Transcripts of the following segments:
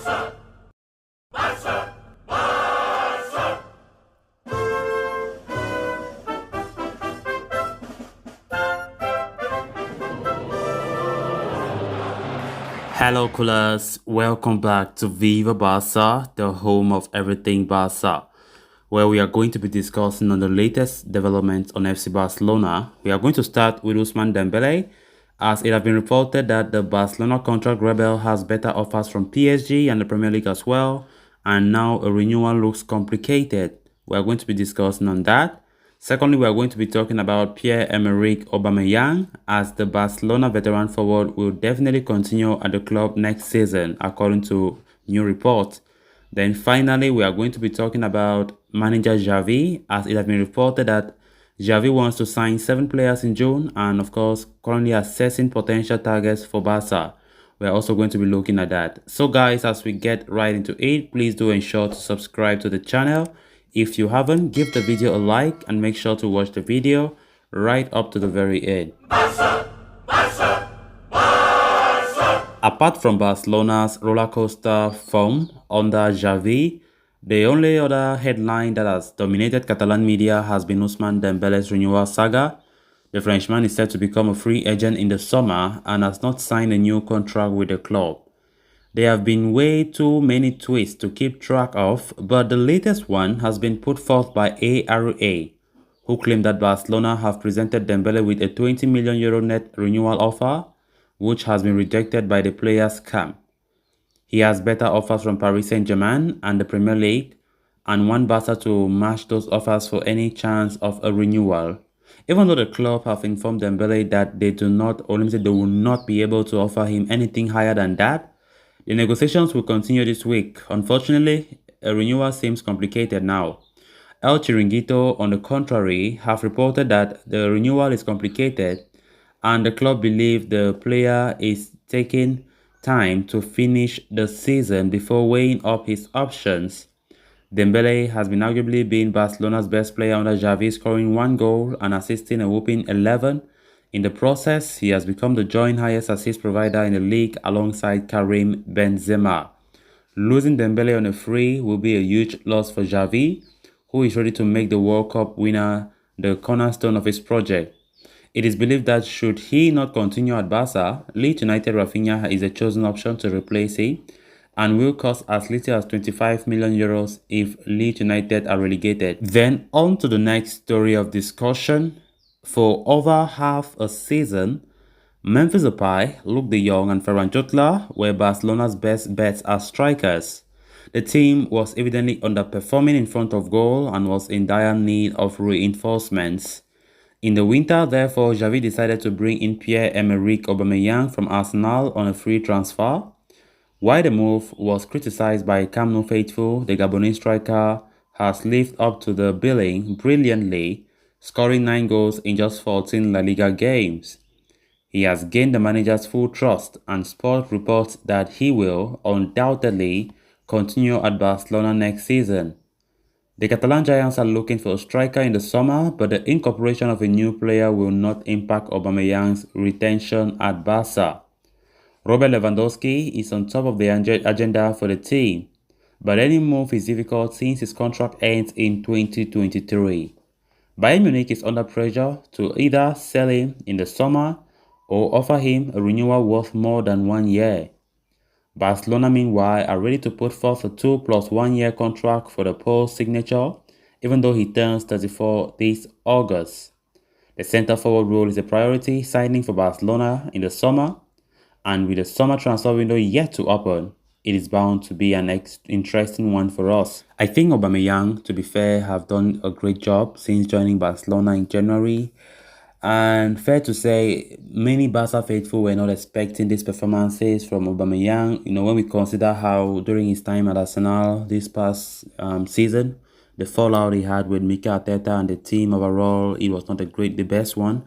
Hello, coolers. Welcome back to Viva Barca, the home of everything Barca, where we are going to be discussing on the latest developments on FC Barcelona. We are going to start with Ousmane Dembele, as it has been reported that the Barcelona contract rebel has better offers from PSG and the Premier League as well, and now a renewal looks complicated. We are going to be discussing on that. Secondly, we are going to be talking about Pierre-Emerick Aubameyang, as the Barcelona veteran forward will definitely continue at the club next season, according to new reports. Then finally, we are going to be talking about manager Xavi, as it has been reported that Xavi wants to sign 7 players in June and, of course, currently assessing potential targets for Barca. We are also going to be looking at that. So guys, as we get right into it, please do ensure to subscribe to the channel. If you haven't, give the video a like and make sure to watch the video right up to the very end. Barca! Barca! Barca! Apart from Barcelona's rollercoaster form under Xavi, the only other headline that has dominated Catalan media has been Ousmane Dembele's renewal saga. The Frenchman is set to become a free agent in the summer and has not signed a new contract with the club. There have been way too many twists to keep track of, but the latest one has been put forth by ARA, who claim that Barcelona have presented Dembele with a €20 million net renewal offer, which has been rejected by the player's camp. He has better offers from Paris Saint-Germain and the Premier League, and want Barca to match those offers for any chance of a renewal. Even though the club have informed Dembele that they will not be able to offer him anything higher than that, the negotiations will continue this week. Unfortunately, a renewal seems complicated now. El Chiringuito, on the contrary, have reported that the renewal is complicated and the club believe the player is taking time to finish the season before weighing up his options. Dembele has been arguably been Barcelona's best player under Xavi, scoring 1 goal and assisting a whopping 11. In the process, he has become the joint highest assist provider in the league alongside Karim Benzema. Losing Dembele on a free will be a huge loss for Xavi, who is ready to make the World Cup winner the cornerstone of his project. It is believed that should he not continue at Barca, Leeds United Rafinha is a chosen option to replace him and will cost as little as €25 million if Leeds United are relegated. Then on to the next story of discussion. For over half a season, Memphis Depay, Luke de Jong and Ferran Jutla were Barcelona's best bets as strikers. The team was evidently underperforming in front of goal and was in dire need of reinforcements. In the winter, therefore, Xavi decided to bring in Pierre-Emerick Aubameyang from Arsenal on a free transfer. While the move was criticized by Camp Nou faithful, the Gabonese striker has lived up to the billing brilliantly, scoring 9 goals in just 14 La Liga games. He has gained the manager's full trust, and Sport reports that he will undoubtedly continue at Barcelona next season. The Catalan Giants are looking for a striker in the summer, but the incorporation of a new player will not impact Aubameyang's retention at Barca. Robert Lewandowski is on top of the agenda for the team, but any move is difficult since his contract ends in 2023. Bayern Munich is under pressure to either sell him in the summer or offer him a renewal worth more than 1 year. Barcelona, meanwhile, are ready to put forth a 2 + 1 year contract for the Pole's signature, even though he turns 34 this August. The centre-forward role is a priority signing for Barcelona in the summer, and with the summer transfer window yet to open, it is bound to be an interesting one for us. I think Aubameyang, to be fair, have done a great job since joining Barcelona in January. And fair to say, many Barca faithful were not expecting these performances from Aubameyang. When we consider how during his time at Arsenal this past season, the fallout he had with Mikel Arteta and the team overall, it was not the best one.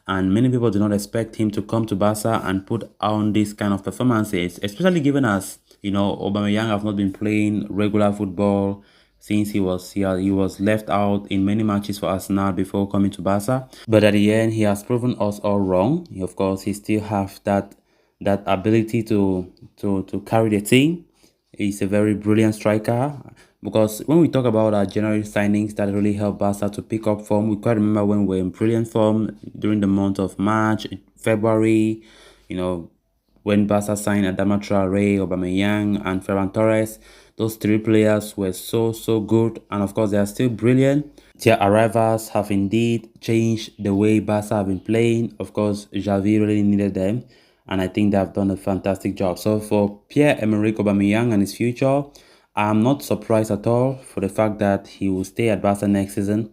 And many people did not expect him to come to Barca and put on these kind of performances, especially given as, Aubameyang have not been playing regular football since he was left out in many matches for Arsenal before coming to Barca. But at the end, he has proven us all wrong. Of course, he still have that ability to carry the team. is a very brilliant striker, because when we talk about our January signings that really helped Barca to pick up form, we quite remember when we were in brilliant form during the month of March, February, when Barca signed Adama Traore, Aubameyang, and Ferran Torres. Those three players were so good, and of course they are still brilliant. Their arrivals have indeed changed the way Barca have been playing. Of course, Xavi really needed them, and I think they have done a fantastic job. So for Pierre-Emerick Aubameyang and his future, I'm not surprised at all for the fact that he will stay at Barca next season.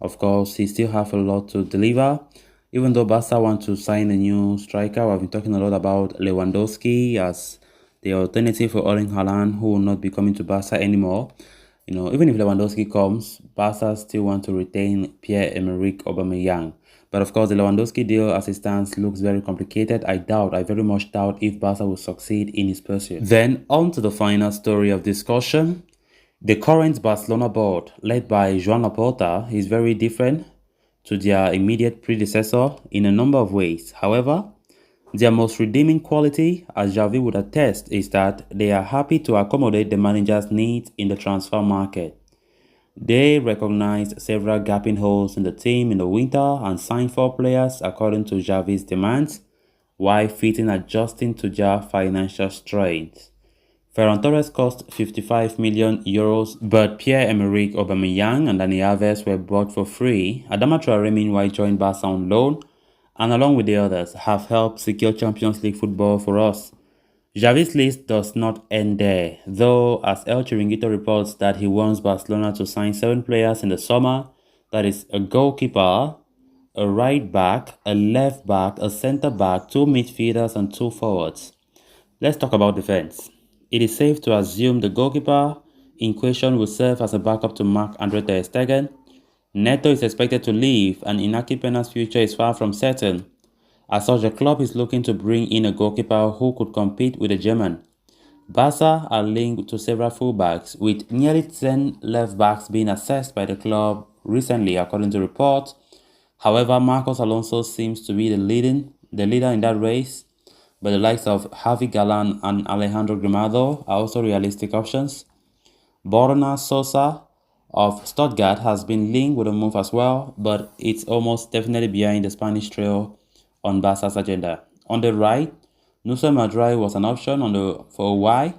Of course, he still have a lot to deliver. Even though Barca want to sign a new striker, we've been talking a lot about Lewandowski as the alternative for Erling Haaland, who will not be coming to Barca anymore. Even if Lewandowski comes, Barca still want to retain Pierre-Emerick Aubameyang. But of course, the Lewandowski deal as it stands looks very complicated. I very much doubt if Barca will succeed in his pursuit. Then on to the final story of discussion. The current Barcelona board, led by Joan Laporta, is very different to their immediate predecessor in a number of ways. However, their most redeeming quality, as Xavi would attest, is that they are happy to accommodate the manager's needs in the transfer market. They recognized several gaping holes in the team in the winter and signed 4 players according to Xavi's demands, while fitting adjusting to their financial strains. Ferran Torres cost €55 million, but Pierre-Emerick Aubameyang and Dani Alves were bought for free. Adama Traore meanwhile joined Barca on loan, and along with the others, have helped secure Champions League football for us. Xavi's list does not end there, though, as El Chiringuito reports that he wants Barcelona to sign 7 players in the summer. That is a goalkeeper, a right back, a left back, a centre back, 2 midfielders and 2 forwards. Let's talk about defense. It is safe to assume the goalkeeper in question will serve as a backup to Marc-Andre ter Stegen. Neto is expected to leave, and Inaki Pena's future is far from certain. As such, the club is looking to bring in a goalkeeper who could compete with the German. Barca are linked to several fullbacks, with nearly 10 left-backs being assessed by the club recently, according to reports. However, Marcos Alonso seems to be the leader in that race, but the likes of Javi Galán and Alejandro Grimado are also realistic options. Borna Sosa of Stuttgart has been linked with a move as well, but it's almost definitely behind the Spanish trio on Barca's agenda. On the right, Nusa Madrai was an option for a while,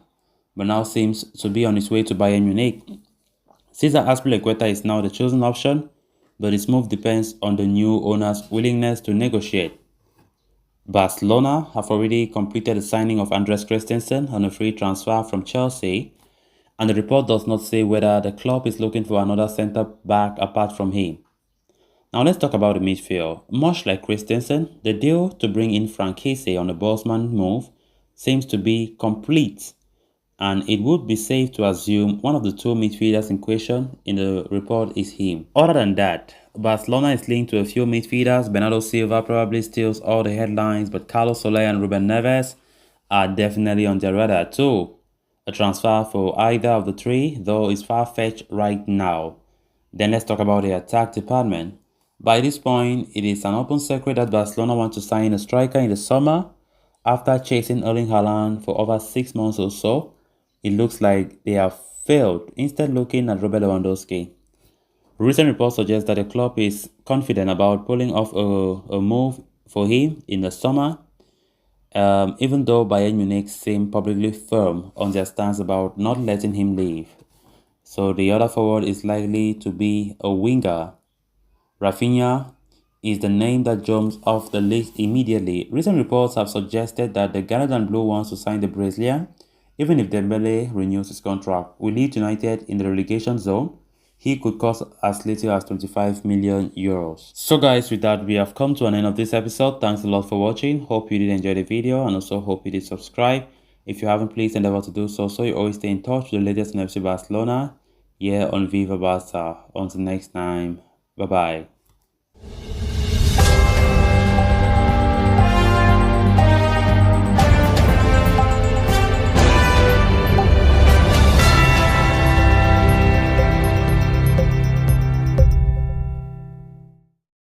but now seems to be on its way to Bayern Munich. Cesar Azpilicueta is now the chosen option, but its move depends on the new owner's willingness to negotiate. Barcelona have already completed the signing of Andres Christensen on a free transfer from Chelsea, and the report does not say whether the club is looking for another centre-back apart from him. Now let's talk about the midfield. Much like Christensen, the deal to bring in Frank Kessie on the Bosman move seems to be complete, and it would be safe to assume one of the 2 midfielders in question in the report is him. Other than that, Barcelona is linked to a few midfielders. Bernardo Silva probably steals all the headlines, but Carlos Soler and Ruben Neves are definitely on their radar too. A transfer for either of the 3, though, is far-fetched right now. Then let's talk about the attack department. By this point, it is an open secret that Barcelona wants to sign a striker in the summer. After chasing Erling Haaland for over 6 months or so, it looks like they have failed, instead looking at Robert Lewandowski. Recent reports suggest that the club is confident about pulling off a move for him in the summer, even though Bayern Munich seem publicly firm on their stance about not letting him leave. So the other forward is likely to be a winger. Rafinha is the name that jumps off the list immediately. Recent reports have suggested that the Garnet and Blue wants to sign the Brazilian, even if Dembele renews his contract. With Leeds United in the relegation zone, he could cost as little as €25 million. So guys, with that, we have come to an end of this episode. Thanks a lot for watching. Hope you did enjoy the video, and also hope you did subscribe. If you haven't, please endeavor to do so you always stay in touch with the latest in FC Barcelona here on Viva Barca. Until next time, bye bye.